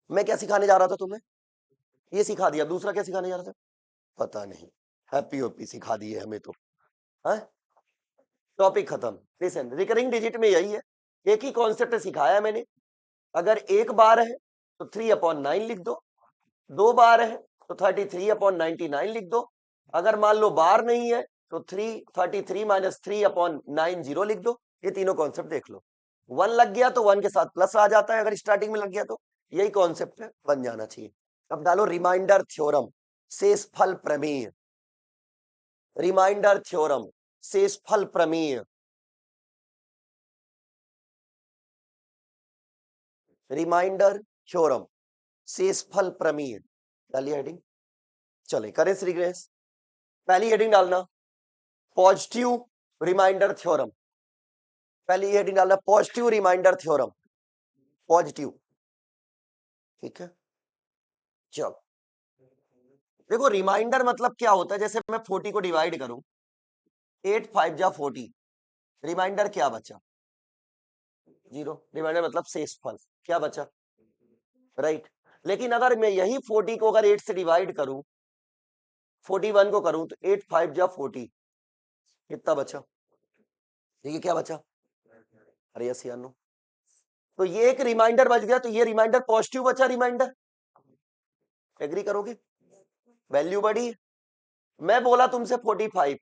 मैं क्या सिखाने जा रहा था तुम्हें, ये सिखा दिया, दूसरा क्या सिखाने जा रहा था पता नहीं, हैप्पी ओपी सिखा दिए हमें तो, है टॉपिक खत्म। लिसन, रिकरिंग डिजिट में यही है, एक ही कॉन्सेप्ट सिखाया मैंने। अगर एक बार है तो 3/9 लिख दो, 2 बार है तो 33/99 लिख दो, अगर मान लो बार नहीं है तो 33 - 3/90 लिख दो। ये तीनों कॉन्सेप्ट देख लो, 1 लग गया तो 1 के साथ प्लस आ जाता है, अगर स्टार्टिंग में लग गया तो यही कॉन्सेप्ट है, बन जाना चाहिए। अब डालो रिमाइंडर थ्योरम, शेषफल प्रमेय, रिमाइंडर थ्योरम, शेषफल प्रमेय, रिमाइंडर थ्योरम, शेषफल प्रमेय, डालिए हेडिंग। चले करें श्रीग्रेस, पहली हेडिंग डालना पॉजिटिव रिमाइंडर थ्योरम, पहली हेडिंग डालना पॉजिटिव रिमाइंडर थ्योरम, पॉजिटिव, ठीक है। चलो देखो, रिमाइंडर मतलब क्या होता है, जैसे मैं 40 को डिवाइड करूं, 8 5 जा 40, रिमाइंडर क्या बचा, 0। रिमाइंडर मतलब शेषफल, क्या बचा, राइट। लेकिन अगर मैं यही 40 को अगर 8 से डिवाइड करूं, 41 को करूं, तो 8 5 जा 40, कितना बचा, ये क्या बचा, अरे यस या नो, तो ये एक रिमाइंडर बच गया, तो ये रिमाइंडर पॉजिटिव बचा, रिमाइंडर, एग्री करोगे, वैल्यू बढ़ी। मैं बोला तुमसे 45,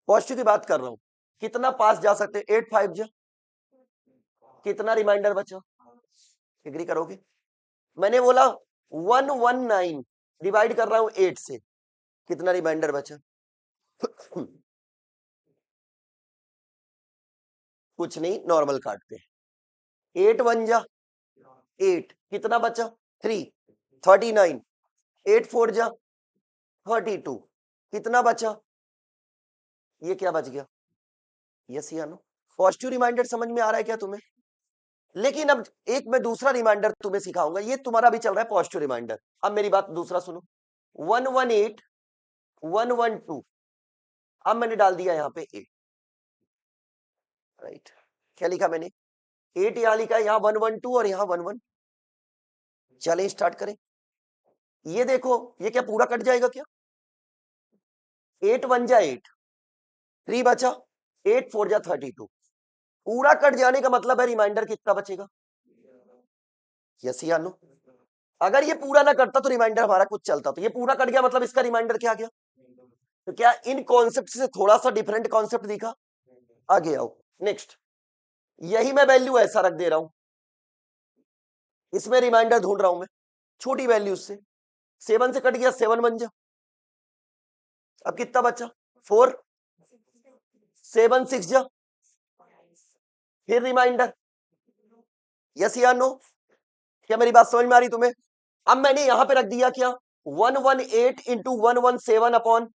पॉजिटिव की बात कर रहा हूं, कितना पास जा सकते, 8 5 जा, कितना रिमाइंडर बचा, एग्री करोगे। मैंने बोला 119 डिवाइड कर रहा हूं 8 से, कितना रिमाइंडर बचा कुछ नहीं, नॉर्मल काटते हैं, 8 1 जा 8, कितना बचा 3, 39, 8 4 जा 32, कितना बचा, ये क्या बच गया, यस या नो। पॉजिटिव रिमाइंडर समझ में आ रहा है क्या तुम्हें। लेकिन अब एक मैं दूसरा रिमाइंडर तुम्हें सिखाऊंगा, ये तुम्हारा भी चल रहा है पॉजिटिव रिमाइंडर, अब मेरी बात दूसरा सुनो, 118 112, अब मैंने डाल दिया यहां पे 8, राइट, क्या लिखा मैंने, 8 यहां लिखा है, यहां 112 और यहां 11। चले स्टार्ट करें, ये देखो ये क्या पूरा कट जाएगा क्या, 8 1 जा 8, 3 बचा, 8 4 जा 32, पूरा कट जाने का मतलब है रिमाइंडर कितना बचेगा, यस या नो। अगर ये पूरा ना करता तो रिमाइंडर हमारा कुछ चलता, तो ये पूरा कट गया मतलब इसका रिमाइंडर क्या आ गया। तो क्या इन कॉन्सेप्ट से थोड़ा सा डिफरेंट कॉन्सेप्ट दिखा, आगे आओ नेक्स्ट। यही मैं वैल्यू ऐसा रख दे रहा हूं, इसमें रिमाइंडर ढूंढ रहा हूं मैं छोटी वैल्यू से, 7 से कट गया 7 बन जा, अब कितना बचा 4, 7 6 जा, फिर रिमाइंडर, यस या नो। क्या मेरी बात समझ में आ रही तुम्हें। अब मैंने यहां पे रख दिया क्या 118 इंटू 117 अपॉन,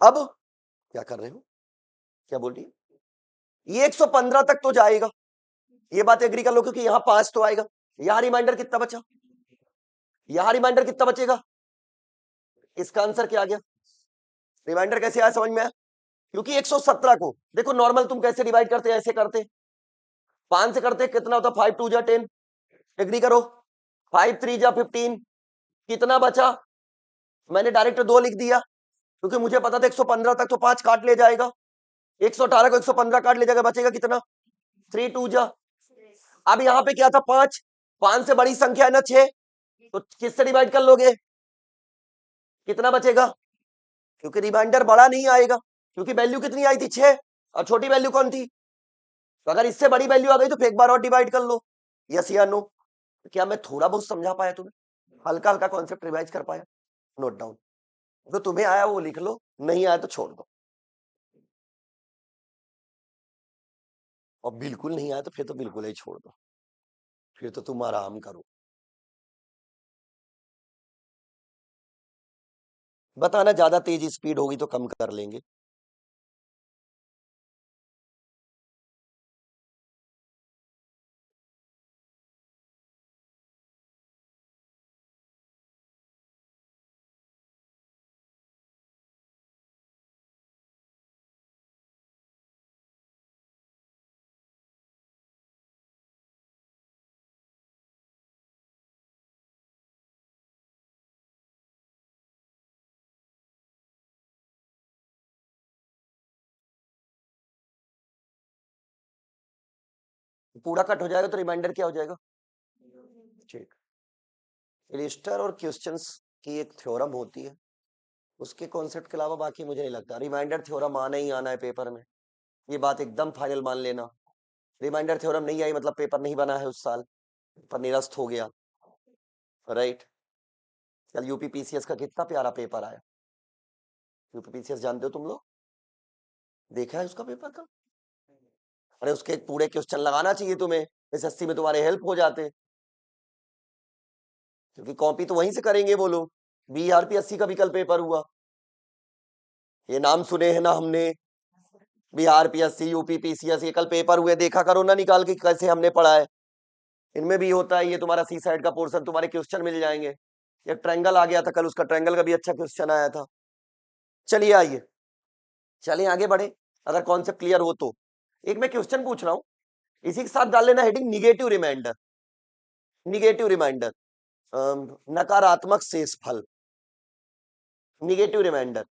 अब क्या कर रहे हो, क्या बोल रही है, ये 115 तक तो जाएगा, ये बात एग्री कर लो, क्योंकि यहां 5 तो आएगा, यहां रिमाइंडर कितना बचा, यहां रिमाइंडर कितना बचेगा, इसका आंसर क्या आ गया, रिमाइंडर कैसे आया समझ में आया, क्योंकि 117 को देखो नॉर्मल तुम कैसे डिवाइड करते, ऐसे करते, 5 से करते कितना होता, 5 2 जा 10, एग्री करो, 5 3 जा 15, कितना बचा, मैंने डायरेक्ट 2 लिख दिया, क्योंकि मुझे पता था 115 तक तो 5 काट ले जाएगा, 118 को 115 काट ले जाएगा, बचेगा कितना, 3 2 जा, अब यहाँ पे क्या था 5, 5 से बड़ी संख्या है ना 6, तो किससे डिवाइड कर लोगे, कितना बचेगा, क्योंकि रिमाइंडर बड़ा नहीं आएगा, क्योंकि वैल्यू कितनी आई थी 6, और छोटी वैल्यू कौन थी, तो अगर इससे बड़ी वैल्यू आ गई तो फिर एक बार और डिवाइड कर लो, यस या नो, क्या मैं थोड़ा बहुत समझा पाया तुम्हें, हल्का हल्का कॉन्सेप्ट रिवाइज कर पाया, नोट डाउन, जो तुम्हें आया वो लिख लो, नहीं आया तो छोड़ दो, और बिल्कुल नहीं आया तो फिर तो बिल्कुल ही छोड़ दो, फिर तो तुम आराम करो, बताना ज्यादा तेज स्पीड होगी तो कम कर लेंगे, पूरा कट हो जाएगा तो रिमाइंडर क्या हो जाएगा, ठीक, रजिस्टर और क्वेश्चंस की एक थ्योरम होती है, उसके कॉन्सेप्ट के अलावा बाकी मुझे नहीं लगता, रिमाइंडर थ्योरम आना ही आना है पेपर में, ये बात एकदम फाइनल मान लेना, रिमाइंडर थ्योरम नहीं आई मतलब पेपर नहीं बना है उस साल, पेपर निरस्त हो गया, राइट, कल यूपी पीसीएस का कितना प्यारा पेपर आया, यूपी पीसीएस जानते हो तुम लोग, देखा है उसका पेपर का, अरे उसके पूरे क्वेश्चन लगाना चाहिए तुम्हें, एसएससी में तुम्हारे हेल्प हो जाते, क्योंकि कॉपी तो वहीं से करेंगे वो लोग, बीआरपीएससी का भी कल पेपर हुआ, ये नाम सुने हैं ना हमने, बिहार पीएससी यूपी पीसीएस, ये कल पेपर हुए, देखा करो ना निकाल के कैसे हमने पढ़ा है, इनमें भी होता है, ये तुम्हारा सी साइड का पोर्शन, तुम्हारे क्वेश्चन मिल जाएंगे, एक ट्रायंगल आ गया था कल, उसका ट्रायंगल का भी अच्छा क्वेश्चन आया था, चलिए आइए, चलिए आगे बढ़े, अगर कॉन्सेप्ट क्लियर हो तो, एक मैं क्वेश्चन पूछ रहा हूं, इसी के साथ डाल लेना heading negative remainder, negative remainder, नकारात्मक शेषफल, निगेटिव रिमाइंडर,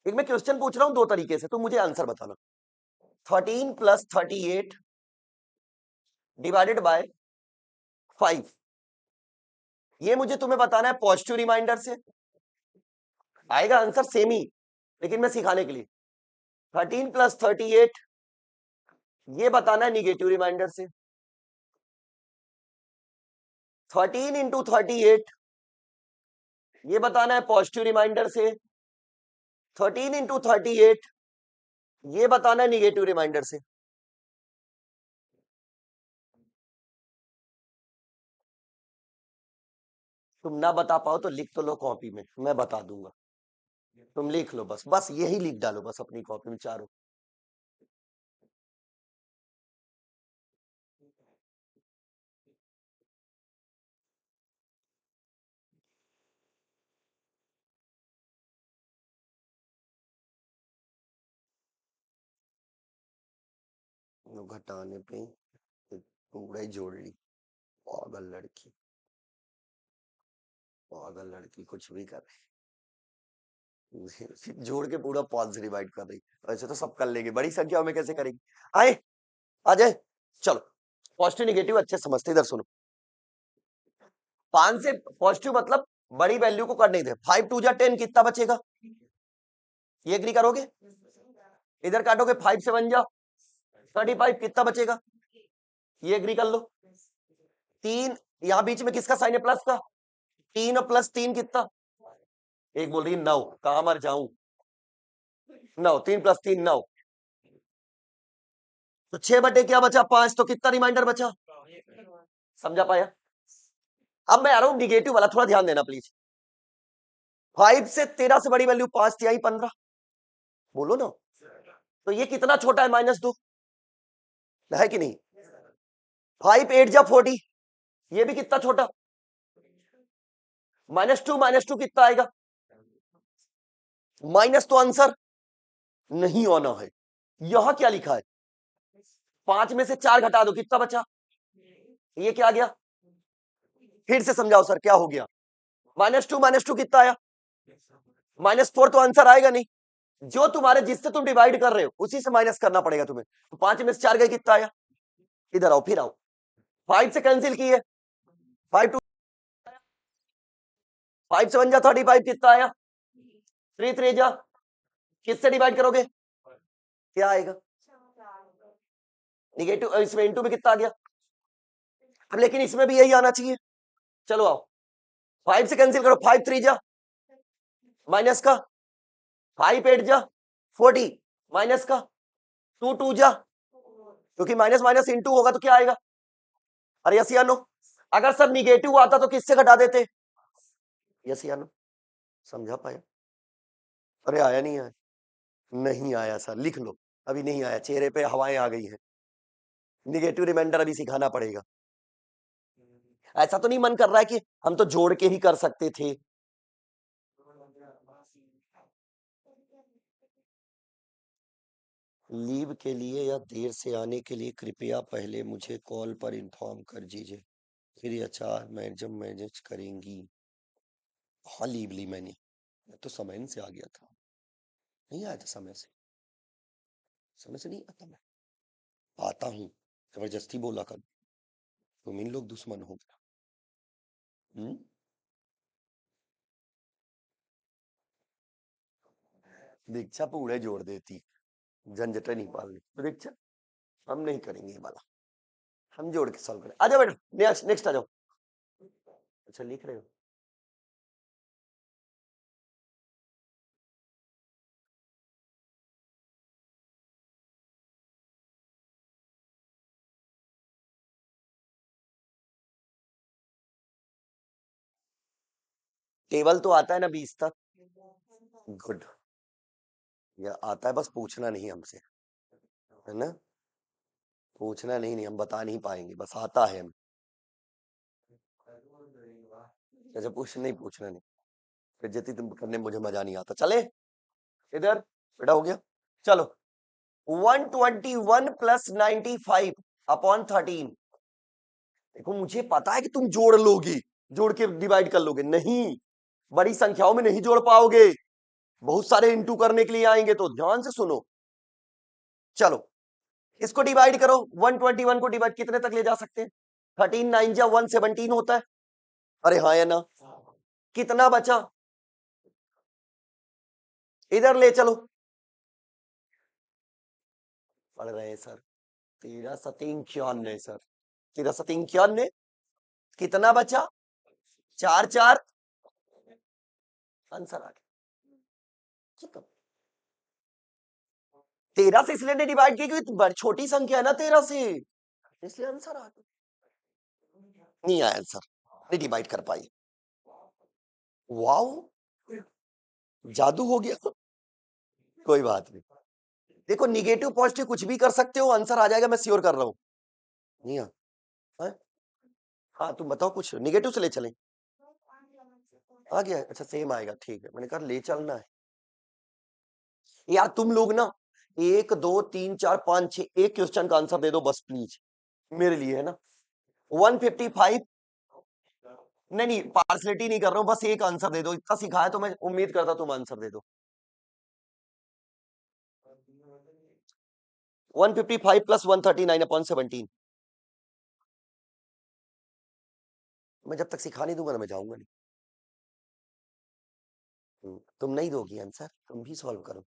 एक मैं क्वेश्चन पूछ रहा हूं दो तरीके से, तो मुझे आंसर बताना, 13 + 38 डिवाइडेड बाय 5, ये मुझे तुम्हें बताना है पॉजिटिव रिमाइंडर से, आएगा आंसर सेम ही, लेकिन मैं सिखाने के लिए, 13 + 38 ये बताना है निगेटिव रिमाइंडर से, 13 × 38 ये बताना है पॉजिटिव रिमाइंडर से, 13 × 38 ये बताना है निगेटिव रिमाइंडर से, तुम ना बता पाओ तो लिख तो लो कॉपी में, मैं बता दूंगा, तुम लिख लो, बस बस यही लिख डालो बस अपनी कॉपी में चारों, घटाने पे पूरा ही जोड़ ली, पागल लड़की, पागल लड़की कुछ भी कर रही जोड़ के पूरा 5 से डिवाइड कर रही, वैसे तो सब कर लेंगे, बड़ी संख्या में कैसे करेंगे, आए आ जाए, चलो पॉजिटिव निगेटिव अच्छे समझते, इधर सुनो, 5 से पॉजिटिव मतलब बड़ी वैल्यू को कर नहीं दे, 5 2 जा 10 कितना बचेगा, ये एग्री करोगे, इधर काटोगे 5 से 1 जा 35 कितना बचेगा, ये एग्री कर लो, 3 यहां बीच में किसका साइन है, प्लस का, 3 और +3 कितना, एक बोल रही है 9, कहां मर जाऊं, 9, 3 + 3 9, तो 6 बटे क्या बचा 5, तो कितना रिमाइंडर बचा, समझा पाया, अब मैं आ रहा हूं निगेटिव वाला, थोड़ा ध्यान देना प्लीज, 5 से 13 से बड़ी वैल्यू 5 थी, आई 15, बोलो ना, तो ये कितना छोटा है, -2 है कि नहीं, 5 8 जा 40, ये भी कितना छोटा, -2 कितना आएगा, माइनस, तो आंसर नहीं आना है। यहां क्या लिखा है, 5 में से 4 घटा दो, कितना बचा, ये क्या आ गया, फिर से समझाओ सर क्या हो गया, -2 कितना आया, -4, तो आंसर आएगा नहीं, जो तुम्हारे जिससे तुम डिवाइड कर रहे हो उसी से माइनस करना पड़ेगा तुम्हें। तो 5 में से 4 गए, कितना आया, इधर आओ, फिर आओ, 5 से कैंसिल किए, 5 टू 5 से 1 जा 35, कितना आया, 3 3 जा, किससे डिवाइड करोगे, क्या आएगा, निगेटिव, इसमें इनटू में कितना आ गया, अब लेकिन इसमें भी यही आना चाहिए। चलो आओ, 5 से कैंसिल करो, 5 3 जा, माइनस का, 5 8 जा 40, माइनस का, 2 2 जा, क्योंकि माइनस माइनस इनटू होगा तो क्या आएगा, अरे यस या नो, अगर सर निगेटिव आता तो किससे घटा देते, यस या नो, समझा पाया, अरे आया नहीं आया, नहीं आया सर, लिख लो, अभी नहीं आया, चेहरे पे हवाएं आ गई हैं, निगेटिव रिमाइंडर अभी सिखाना पड़ेगा। ऐसा तो नहीं मन कर रहा है कि हम तो जोड़ के ही कर सकते थे, लीव के लिए या देर से आने के लिए कृपया पहले मुझे कॉल पर इन्फॉर्म कर दीजिए, फिर एचआर मैडम मैनेज करेंगी। हाँ लीव ली मैंने, मैं तो समय से आ गया था, नहीं आया था समय से नहीं आता, मैं आता हूँ, जबरदस्ती बोला कर, तुम इन लोग दुश्मन हो गया। दीक्षा पूरे जोड़ देती, झंझट नहीं पालनी, तो दीक्षा हम नहीं करेंगे ये वाला, हम जोड़ के सॉल्व करें, आ जाओ बेटा, नेक्स्ट नेक्स्ट आ जाओ, अच्छा लिख रहे हो, टेबल तो आता है ना 20 तक, गुड, या आता है, बस पूछना नहीं हमसे, है ना, पूछना नहीं, नहीं हम बता नहीं पाएंगे, बस आता है हम, अच्छा पूछ नहीं, पूछना नहीं, फिर जति तुम करने में मुझे मजा नहीं आता, चले इधर, बेटा हो गया, चलो 121 प्लस 95 अपॉन 13, देखो मुझे पता है कि तुम जोड़ लोगे, जोड़ के डिवाइड कर लोगे, नहीं बड़ी संख्याओं में नहीं जोड़ पाओगे, बहुत सारे इंटू करने के लिए आएंगे, तो ध्यान से सुनो, चलो इसको डिवाइड करो, 121 को डिवाइड कितने तक ले जा सकते हैं, 13 9 जा 117 होता है, अरे हाँ या ना, कितना बचा, इधर ले चलो, पढ़ रहे हैं सर, 13 7 91 सर, 13 7 91, कितना बचा, 4 4, आंसर आ गया, खत्म, 13 से इसलिए नहीं डिवाइड किया क्योंकि बड़ी छोटी संख्या है ना 13 से, इसलिए आंसर आ गया, नहीं आया आंसर, नहीं डिवाइड कर पाई, वाओ जादू हो गया, कोई बात नहीं, देखो निगेटिव पॉजिटिव कुछ भी कर सकते हो, आंसर आ जाएगा, मैं श्योर कर रहा हूं, नहीं हाँ, हाँ तुम बताओ कुछ, निगेटिव से ले चलें, आ गया, अच्छा सेम आएगा, ठीक है, मैंने कहा ले चलना है, यार तुम लोग ना 1 2 3 4 5 6 एक क्वेश्चन का आंसर दे दो बस प्लीज, मेरे लिए है ना, 155, नहीं नहीं पार्सलिटी नहीं कर रहा हूं, बस एक आंसर दे दो, इतना सिखाया तो मैं उम्मीद करता तुम आंसर दे दो, 155 प्लस 139 अपॉन 17, मैं जब तक सिखा नहीं दूंगा ना मैं जाऊंगा नहीं, तुम नहीं दोगी आंसर, तुम भी सॉल्व करो,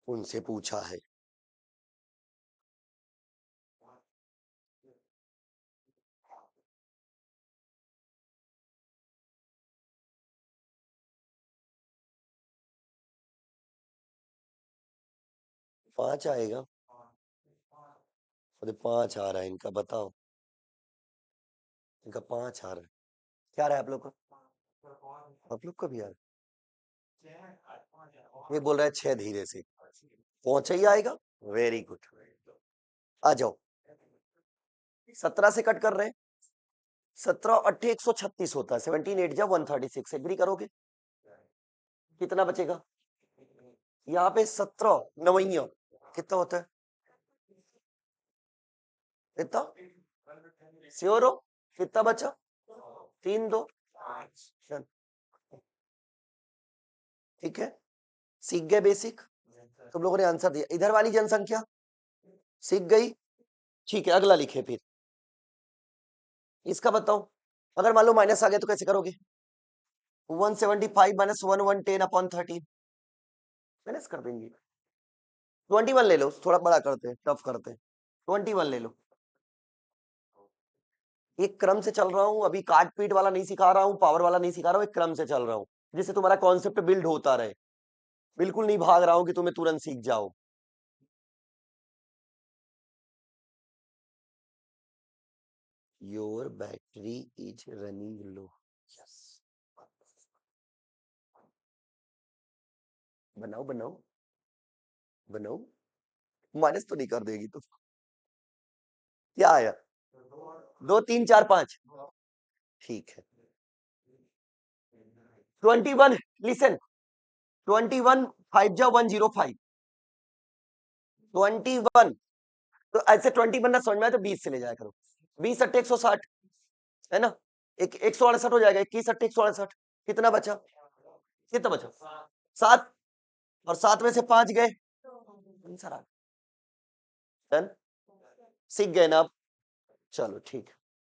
उनसे पूछा है, 5 आएगा, अरे 5 आ रहा है इनका, बताओ, इनका 5 आ रहा है, क्या रहा है आप लोग का, आप लोग का भी आ रहा है, ये बोल रहा है 6 धीरे से, पहुंचा ही आएगा, वेरी गुड, आ जाओ, 17 से कट कर रहे हैं, 17 8 136 होता है, 17 8 जा 136, एग्री करोगे? कितना बचेगा यहाँ पे? 17 नवैया कितना होता है? कितना? श्योर हो? कितना बचा? 3 2 चल, ठीक है, सीख गए बेसिक। तुम लोगों ने आंसर दिया। इधर वाली जनसंख्या सीख गई, ठीक है, अगला लिखे फिर। इसका बताओ, अगर मान लो माइनस आ गया तो कैसे करोगे? 175 माइनस 1110 अपॉन 13 माइनस कर देंगे। 21 ले लो, थोड़ा बड़ा करते हैं, टफ करते हैं, 21 ले लो। एक क्रम से चल रहा हूं, अभी काट पीट वाला नहीं सिखा रहा हूं, पावर वाला नहीं सिखा रहा हूं, एक क्रम से चल रहा हूं जिससे तुम्हारा कॉन्सेप्ट बिल्ड होता रहे। बिल्कुल नहीं भाग रहा हूं कि तुम्हें तुरंत सीख जाओ। Your battery is running low, yes, बनाओ बनाओ बनाओ, माइनस तो नहीं कर देगी तो? क्या आया? 2 3 4 5, ठीक है। 21, लिसन, 21 5 जा 105, 21, तो ऐसे 20 बनना समझ में आया तो 20 से ले जाया करो। 20 अट्ठे 160 है ना, एक 168 हो जाएगा, 21 अट्ठे 168, कितना बचा? कितना बचा? 7, और 7 में से 5 गए, आंसर आ गया। डन, सीख गए ना आप? चलो ठीक है।